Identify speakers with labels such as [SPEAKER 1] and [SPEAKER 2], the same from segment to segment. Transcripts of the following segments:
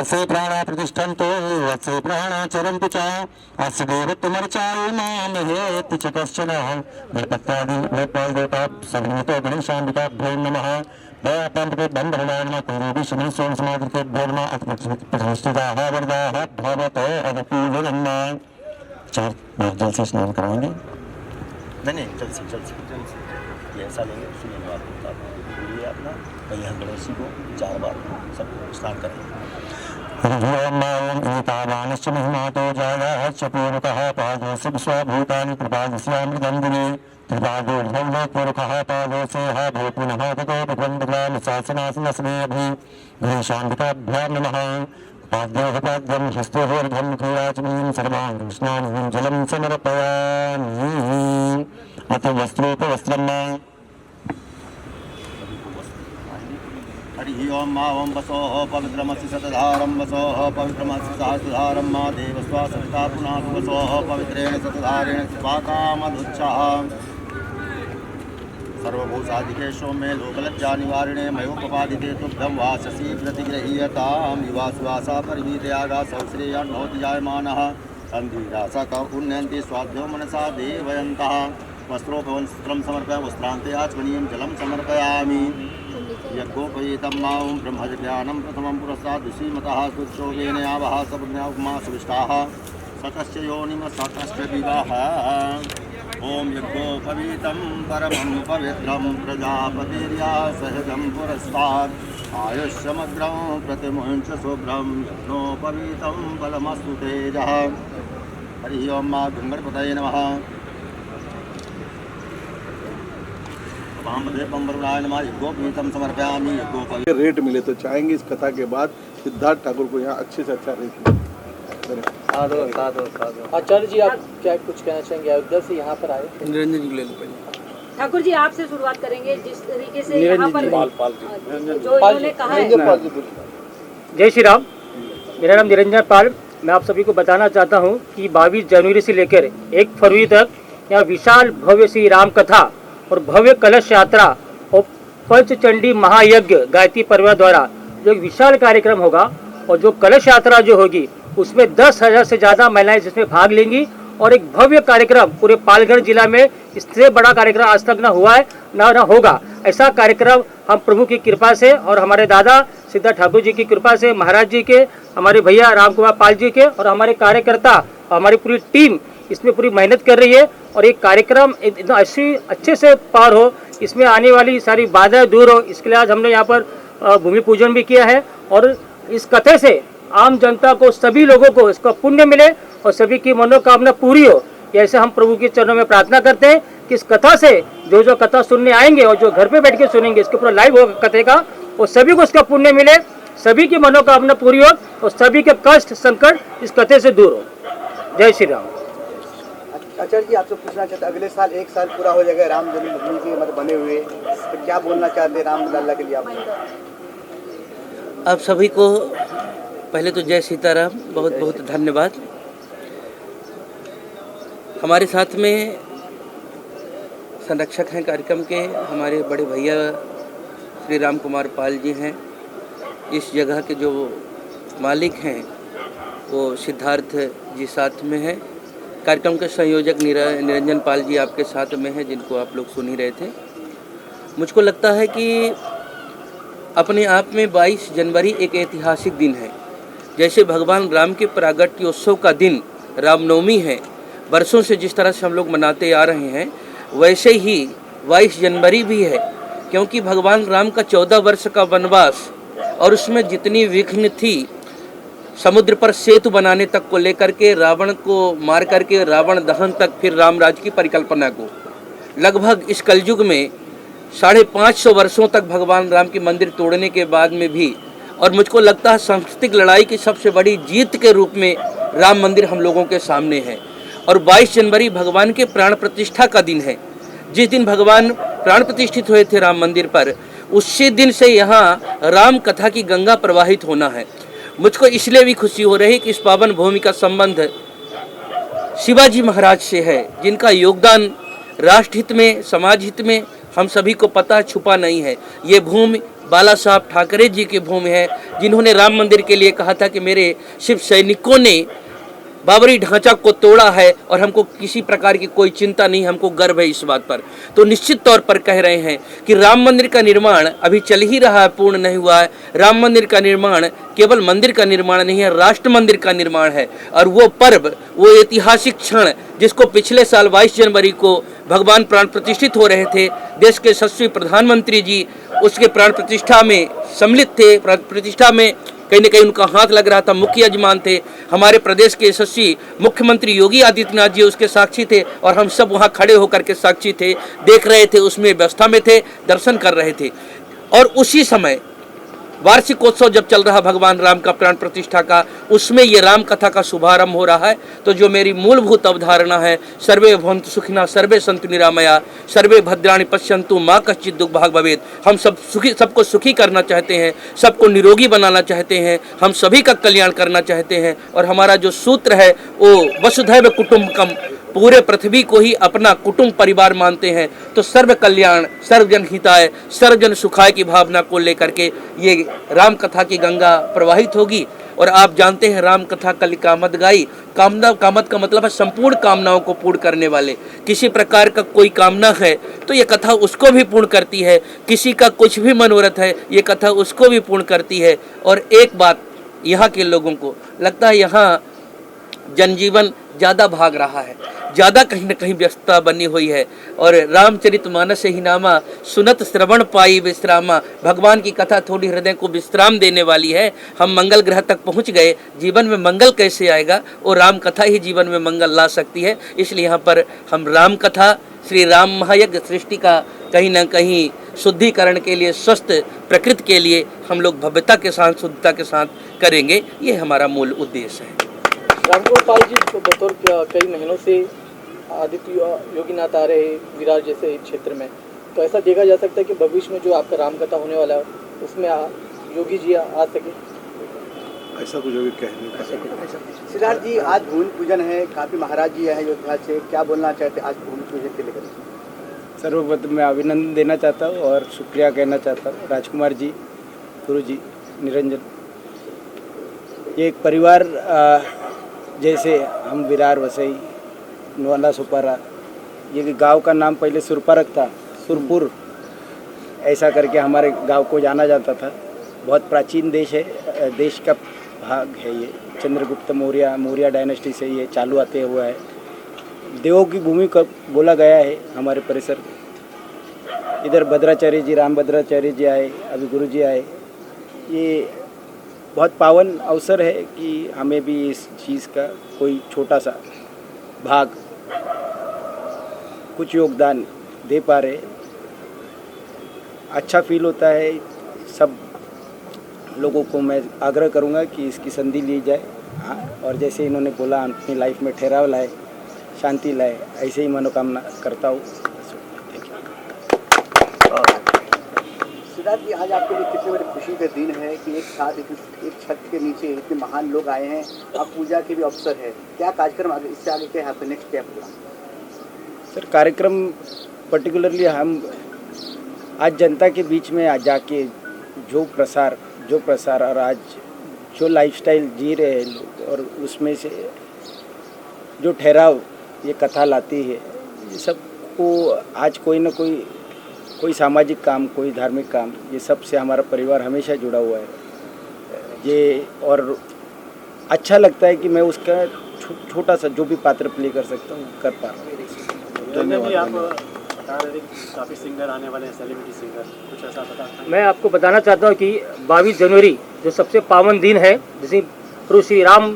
[SPEAKER 1] अस्य प्राणा प्रतिष्ठन्तो अस्य प्राणा चरन्ति च अस्य देवत्वमर्चाय मामहेति च कश्चन गणपत्यादि लोकदेवता सर्वतो गणेशाम्बिकाभ्यो नमः दयापान्ते बन्धनाय नमः कुरुभि शनि सोम समाधिकेभ्यो नमः प्रतिष्ठिताः वरदाः भवतो अदपूर्वजन्मा। चार जल से स्नान कराएंगे। नहीं जल से ये ऐसा लेंगे सुनेंगे आपको बोलिए अपना पहले हम गणेश जी को 4 बार सब स्नान करेंगे। एतावानश्च महिमातो जायाः च पूर्वकः पादोऽस्य विश्वभूतानि कृपादस्यामृतन्दिने कृपादोर्धं पूर्वकः पादोऽस्य भूपुनः ततो प्रबन्धकामशासनासनस्नेऽभि गणेशाम्बिकाभ्यां नमः। पाद्योः पाद्यं हस्तोर्धं क्रियाचमीं सर्वां स्नानं जलं समर्पयामि। अथ वस्त्रोपवस्त्रं
[SPEAKER 2] हरि ओं मा ओं वसोः पवित्रमसि शतधारं वसोः पवित्रमसि सहस्रधारं मा देवस्वा सविता पुनः वसोः पवित्रेण शतधारेण स्वाकामधुच्छः सर्वभूषादिकेशो मे लोकलज्जानिवारिणे मयोपपादिते तुभ्यं वाससि प्रतिगृह्यतां युवासुवासा परिवीतयागासौ श्रेयान्नोति जायमानः सन्धिरासा क उन्नयन्ति स्वाभ्यो मनसा देवयन्तः। वस्त्रोपवस्त्रं समर्पयामि वस्त्रान्ते आचमनीयं जलं समर्पयामि। यज्ञोपवीतं मां ब्रह्मज्ञानं प्रथमं पुरस्ताद् ऋषिमतः सुक्षोभेन यावः सपुण्या सुविष्टाः सकश्च योनिम सकश्च विवाह। ओम यज्ञोपवीतं परमं पवित्रं प्रजापतिर्या सहजं पुरस्तात् आयुष्यमग्रं प्रतिमुञ्च शुभ्रं यज्ञोपवीतं बलमस्तु तेजः। हरि ओं मा गणपतये नमः।
[SPEAKER 3] रेट मिले तो चाहेंगे इस कथा के बाद सिद्धार्थ ठाकुर को यहाँ अच्छे से अच्छा रेट मिले।
[SPEAKER 4] आचार्य जी आप क्या कुछ कहना चाहेंगे अयोध्या से यहाँ पर आए?
[SPEAKER 3] निरंजन जी ले लो पहले।
[SPEAKER 5] ठाकुर जी आपसे शुरुआत करेंगे जिस तरीके से यहाँ पर जो इन्होंने कहा है।
[SPEAKER 4] जय श्री राम। मेरा नाम निरंजन पाल। मैं आप सभी को बताना चाहता हूँ कि 22 जनवरी से लेकर 1 फरवरी तक यहाँ विशाल भव्य श्री राम कथा और भव्य कलश यात्रा और पंचचंडी महायज्ञ गायत्री परिवार द्वारा जो एक विशाल कार्यक्रम होगा और जो कलश यात्रा जो होगी उसमें 10,000 से ज़्यादा महिलाएं जिसमें भाग लेंगी और एक भव्य कार्यक्रम पूरे पालघर जिला में इससे बड़ा कार्यक्रम आज तक न हुआ है न होगा। ऐसा कार्यक्रम हम प्रभु की कृपा से और हमारे दादा सिद्धार्थ ठाकुर जी की कृपा से, महाराज जी के, हमारे भैया राम कुमार पाल जी के और हमारे कार्यकर्ता हमारी पूरी टीम इसमें पूरी मेहनत कर रही है और एक कार्यक्रम इतना अच्छे से पार हो, इसमें आने वाली सारी बाधाएं दूर हो, इसके लिए आज हमने यहाँ पर भूमि पूजन भी किया है और इस कथे से आम जनता को, सभी लोगों को इसका पुण्य मिले और सभी की मनोकामना पूरी हो। ऐसे हम प्रभु के चरणों में प्रार्थना करते हैं कि इस कथा से जो कथा सुनने आएंगे और जो घर पे बैठ के सुनेंगे, इसके पूरा लाइव होगा कथे का, और सभी को इसका पुण्य मिले, सभी की मनोकामना पूरी हो और सभी के कष्ट संकट इस कथे से दूर हो। जय श्री राम।
[SPEAKER 6] आचार्य जी आपसे पूछना चाहते अगले साल 1 साल पूरा हो जाएगा राम जन्मभूमि के मतलब बने हुए, तो क्या बोलना चाहते हैं राम लल्ला के लिए
[SPEAKER 7] आप सभी को पहले तो जय सीताराम, बहुत बहुत धन्यवाद। हमारे साथ में संरक्षक हैं कार्यक्रम के, हमारे बड़े भैया श्री राम कुमार पाल जी हैं। इस जगह के जो मालिक हैं वो सिद्धार्थ जी साथ में हैं। कार्यक्रम के संयोजक निरंजन पाल जी आपके साथ में हैं, जिनको आप लोग सुन ही रहे थे। मुझको लगता है कि अपने आप में 22 जनवरी एक ऐतिहासिक दिन है। जैसे भगवान राम के प्रागट्योत्सव का दिन रामनवमी है, वर्षों से जिस तरह से हम लोग मनाते आ रहे हैं, वैसे ही 22 जनवरी भी है, क्योंकि भगवान राम का 14 वर्ष का वनवास और उसमें जितनी विघ्न थी, समुद्र पर सेतु बनाने तक को लेकर के, रावण को मार करके रावण दहन तक, फिर रामराज की परिकल्पना को, लगभग इस कलयुग में 550 वर्षों तक भगवान राम की मंदिर तोड़ने के बाद में भी, और मुझको लगता है सांस्कृतिक लड़ाई की सबसे बड़ी जीत के रूप में राम मंदिर हम लोगों के सामने है। और 22 जनवरी भगवान के प्राण प्रतिष्ठा का दिन है। जिस दिन भगवान प्राण प्रतिष्ठित हुए थे राम मंदिर पर, उसी दिन से यहाँ राम कथा की गंगा प्रवाहित होना है। मुझको इसलिए भी खुशी हो रही कि इस पावन भूमि का संबंध शिवाजी महाराज से है, जिनका योगदान राष्ट्र हित में, समाज हित में हम सभी को पता, छुपा नहीं है। ये भूमि बाला साहब ठाकरे जी की भूमि है, जिन्होंने राम मंदिर के लिए कहा था कि मेरे शिव सैनिकों ने बाबरी ढांचा को तोड़ा है और हमको किसी प्रकार की कोई चिंता नहीं, हमको गर्व है इस बात पर। तो निश्चित तौर पर कह रहे हैं कि राम मंदिर का निर्माण अभी चल ही रहा है, पूर्ण नहीं हुआ है। राम मंदिर का निर्माण केवल मंदिर का निर्माण नहीं है, राष्ट्र मंदिर का निर्माण है। और वो पर्व, वो ऐतिहासिक क्षण जिसको पिछले साल 22 जनवरी को भगवान प्राण प्रतिष्ठित हो रहे थे, देश के यशस्वी प्रधानमंत्री जी उसके प्राण प्रतिष्ठा में सम्मिलित थे। प्राण प्रतिष्ठा में कहीं न कहीं उनका हाथ लग रहा था, मुख्य यजमान थे। हमारे प्रदेश के यशस्वी मुख्यमंत्री योगी आदित्यनाथ जी उसके साक्षी थे और हम सब वहां खड़े होकर के साक्षी थे, देख रहे थे, उसमें व्यवस्था में थे, दर्शन कर रहे थे। और उसी समय वार्षिकोत्सव जब चल रहा भगवान राम का प्राण प्रतिष्ठा का, उसमें ये राम कथा का शुभारंभ हो रहा है। तो जो मेरी मूलभूत अवधारणा है, सर्वे भवन्तु सुखिनः सर्वे सन्तु निरामया सर्वे भद्राणि पश्यन्तु मा कश्चित् दुःखभाग् भवेत्। हम सब सुखी, सबको सुखी करना चाहते हैं, सबको निरोगी बनाना चाहते हैं, हम सभी का कल्याण करना चाहते हैं। और हमारा जो सूत्र है वो वसुधैव कुटुम्बकम, पूरे पृथ्वी को ही अपना कुटुंब परिवार मानते हैं। तो सर्व कल्याण, सर्वजन हिताय, सर्वजन सुखाय की भावना को लेकर के ये राम कथा की गंगा प्रवाहित होगी। और आप जानते हैं राम कथा कल कामद गाई, कामद का मतलब है संपूर्ण कामनाओं को पूर्ण करने वाले। किसी प्रकार का कोई कामना है तो ये कथा उसको भी पूर्ण करती है, किसी का कुछ भी मनोरथ है ये कथा उसको भी पूर्ण करती है। और एक बात यहाँ के लोगों को लगता है, यहाँ जनजीवन ज़्यादा भाग रहा है, ज़्यादा कहीं न कहीं व्यस्तता बनी हुई है। और रामचरितमानस ही नामा सुनत श्रवण पाई विश्रामा, भगवान की कथा थोड़ी हृदय को विश्राम देने वाली है। हम मंगल ग्रह तक पहुंच गए, जीवन में मंगल कैसे आएगा, और राम कथा ही जीवन में मंगल ला सकती है। इसलिए यहाँ पर हम राम कथा, श्री राम महायज्ञ सृष्टि का कहीं ना कहीं शुद्धिकरण के लिए, स्वस्थ प्रकृति के लिए हम लोग भव्यता के साथ, शुद्धता के साथ करेंगे। ये हमारा मूल उद्देश्य है।
[SPEAKER 8] रामकुमार पाल जी को बतौर कई महीनों से आदित्य योगीनाथ आ रहे विरार जैसे क्षेत्र में, तो ऐसा देखा जा सकता है कि भविष्य में जो आपका राम कथा होने वाला है उसमें योगी जी आ सके?
[SPEAKER 3] ऐसा कुछ अभी कह नहीं सकते।
[SPEAKER 6] सिद्धार्थ जी, आज भूमि पूजन है, काफ़ी महाराज जी हैं अयोध्या से, क्या बोलना चाहते हैं आज भूमि पूजन के लेकर?
[SPEAKER 9] सर्वप्रथम मैं अभिनंदन देना चाहता हूँ और शुक्रिया कहना चाहता हूँ राजकुमार जी, गुरु जी, निरंजन। ये एक परिवार जैसे हम विरार, वसई, नवाला, सुपारा, ये गांव का नाम पहले सुरपारक था, सुरपुर ऐसा करके हमारे गांव को जाना जाता था। बहुत प्राचीन देश है, देश का भाग है ये। चंद्रगुप्त मौर्य डायनेस्टी से ये चालू आते हुआ है। देवों की भूमि का बोला गया है हमारे परिसर। इधर भद्राचार्य जी, राम भद्राचार्य जी आए, अभी गुरु जी आए। ये बहुत पावन अवसर है कि हमें भी इस चीज़ का कोई छोटा सा भाग, कुछ योगदान दे पा रहे। अच्छा फील होता है। सब लोगों को मैं आग्रह करूंगा कि इसकी संधि ली जाए। हाँ, और जैसे इन्होंने बोला अपनी लाइफ में ठहराव लाए, शांति लाए, ऐसे ही मनोकामना करता हूँ।
[SPEAKER 6] सिद्धार्थ जी, आज आपके लिए कितने बड़ी खुशी का दिन है कि एक साथ एक छत के नीचे इतने महान लोग आए हैं, अब पूजा के भी अवसर है। क्या कार्यक्रम आगे, इससे आगे क्या है, नेक्स्ट क्या प्रोग्राम?
[SPEAKER 9] सर, कार्यक्रम पर्टिकुलरली हम आज जनता के बीच में जाके जो प्रसार और आज जो लाइफस्टाइल जी रहे हैं लोग, और उसमें से जो ठहराव ये कथा लाती है, ये सबको आज कोई ना कोई सामाजिक काम, कोई धार्मिक काम, ये सब से हमारा परिवार हमेशा जुड़ा हुआ है ये। और अच्छा लगता है कि मैं उसका छोटा सा जो भी पात्र प्ले कर सकता हूँ कर पा रहा हूँ।
[SPEAKER 8] धन्यवाद। काफ़ी सिंगर आने वाले हैं, सेलिब्रिटी सिंगर, कुछ ऐसा बता?
[SPEAKER 4] मैं आपको बताना चाहता हूँ कि 22 जनवरी जो सबसे पावन दिन है, जिसे प्रभु श्री राम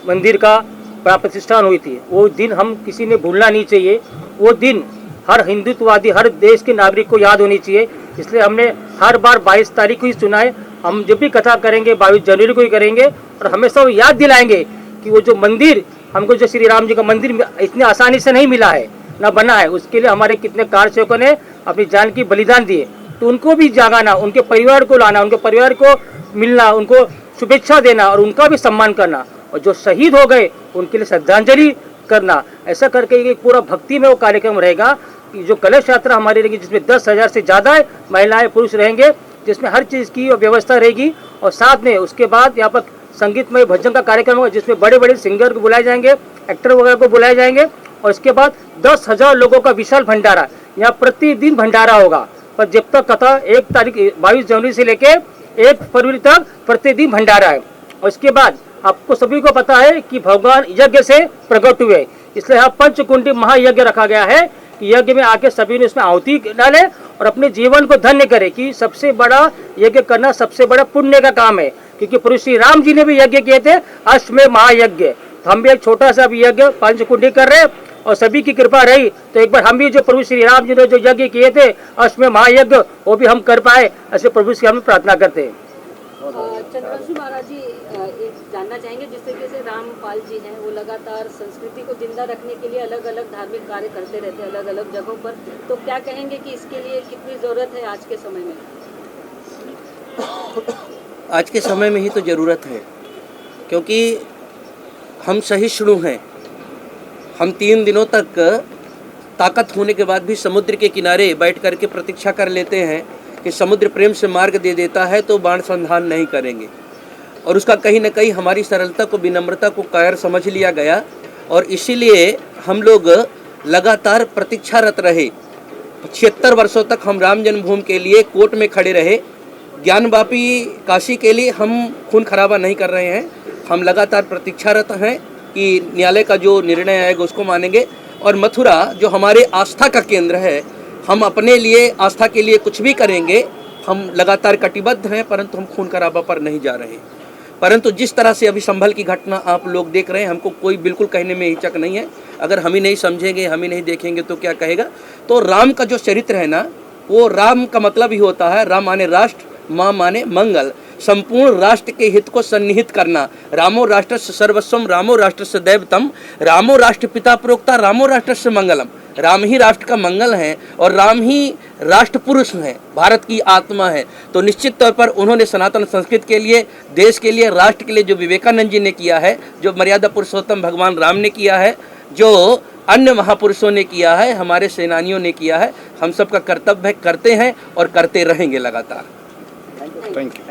[SPEAKER 4] मंदिर का प्राण प्रतिष्ठान हुई थी, वो दिन हम किसी ने भूलना नहीं चाहिए। वो दिन हर हिंदुत्ववादी, हर देश के नागरिक को याद होनी चाहिए। इसलिए हमने हर बार 22 तारीख को ही सुना है। हम जब भी कथा करेंगे 22 जनवरी को ही करेंगे, और हमेशा वो याद दिलाएंगे कि वो जो मंदिर हमको, जो श्री राम जी का मंदिर इतनी आसानी से नहीं मिला है, ना बना है, उसके लिए हमारे कितने कार सेवकों ने अपनी जान की बलिदान दिए। तो उनको भी जागाना, उनके परिवार को लाना, उनके परिवार को मिलना, उनको शुभेच्छा देना और उनका भी सम्मान करना, और जो शहीद हो गए उनके लिए श्रद्धांजलि करना, ऐसा करके एक पूरा भक्ति में वो कार्यक्रम रहेगा। कि जो कलश यात्रा हमारी रहेगी, जिसमें 10,000 से ज़्यादा महिलाएं पुरुष रहेंगे, जिसमें हर चीज़ की व्यवस्था रहेगी। और साथ में उसके बाद यहाँ पर संगीतमय भजन का कार्यक्रम होगा, जिसमें बड़े बड़े सिंगर को बुलाए जाएंगे, एक्टर वगैरह को बुलाए जाएंगे। और इसके बाद 10,000 लोगों का विशाल भंडारा, यहाँ प्रतिदिन भंडारा होगा। पर जब तक कथा 22 जनवरी से लेके 1 फरवरी तक प्रतिदिन भंडारा है। और इसके बाद आपको सभी को पता है कि भगवान यज्ञ से प्रकट हुए, इसलिए यहाँ पंचकुंडी महायज्ञ रखा गया है कि यज्ञ में आके सभी ने उसमें आहुति डाले और अपने जीवन को धन्य करे। कि सबसे बड़ा यज्ञ करना सबसे बड़ा पुण्य का काम है, क्योंकि प्रभु श्री राम जी ने भी यज्ञ किए थे, अश्वमेध महायज्ञ। तो हम भी एक छोटा सा भी यज्ञ पंचकुंडी कर रहे हैं और सभी की कृपा रही तो एक बार हम भी जो प्रभु श्री राम जी ने जो यज्ञ किए थे अश्वमेध महायज्ञ, वो भी हम कर पाए, ऐसे प्रभु श्री राम प्रार्थना करते हैं।
[SPEAKER 5] चंद्रवंशी महाराज जी, एक जानना चाहेंगे, जिस तरीके से रामपाल जी हैं वो लगातार संस्कृति को जिंदा रखने के लिए अलग अलग धार्मिक कार्य करते रहते हैं अलग अलग जगहों पर, तो क्या कहेंगे कि इसके लिए कितनी ज़रूरत है आज के समय में?
[SPEAKER 7] आज के समय में ही तो ज़रूरत है, क्योंकि हम सहिष्णु हैं। हम 3 दिनों तक ताकत होने के बाद भी समुद्र के किनारे बैठ कर के प्रतीक्षा कर लेते हैं कि समुद्र प्रेम से मार्ग दे देता है तो बाण संधान नहीं करेंगे। और उसका कहीं न कहीं हमारी सरलता को, विनम्रता को कायर समझ लिया गया और इसीलिए हम लोग लगातार प्रतीक्षारत रहे। 76 वर्षों तक हम राम जन्मभूमि के लिए कोर्ट में खड़े रहे। ज्ञानवापी काशी के लिए हम खून खराबा नहीं कर रहे हैं, हम लगातार प्रतीक्षारत हैं कि न्यायालय का जो निर्णय आएगा उसको मानेंगे। और मथुरा जो हमारे आस्था का केंद्र है, हम अपने लिए आस्था के लिए कुछ भी करेंगे। हम लगातार कटिबद्ध हैं, परंतु हम खून खराबा पर नहीं जा रहे। परंतु जिस तरह से अभी संभल की घटना आप लोग देख रहे हैं, हमको कोई बिल्कुल कहने में हिचक नहीं है। अगर हम ही नहीं समझेंगे, हम ही नहीं देखेंगे तो क्या कहेगा। तो राम का जो चरित्र है ना, वो राम का मतलब ही होता है, राम माने राष्ट्र, माँ माने मंगल, संपूर्ण राष्ट्र के हित को सन्निहित करना। रामो राष्ट्रस्य सर्वस्वम, रामो राष्ट्रस्य दैवतम, रामो राष्ट्र पिता प्रोक्ता, रामो राष्ट्रस्य मंगलम। राम ही राष्ट्र का मंगल है और राम ही राष्ट्र पुरुष हैं, भारत की आत्मा है। तो निश्चित तौर पर उन्होंने सनातन संस्कृति के लिए, देश के लिए, राष्ट्र के लिए जो विवेकानंद जी ने किया है, जो मर्यादा पुरुषोत्तम भगवान राम ने किया है, जो अन्य महापुरुषों ने किया है, हमारे सेनानियों ने किया है, हम सबका कर्तव्य है, करते हैं और करते रहेंगे लगातार।
[SPEAKER 3] Thank you.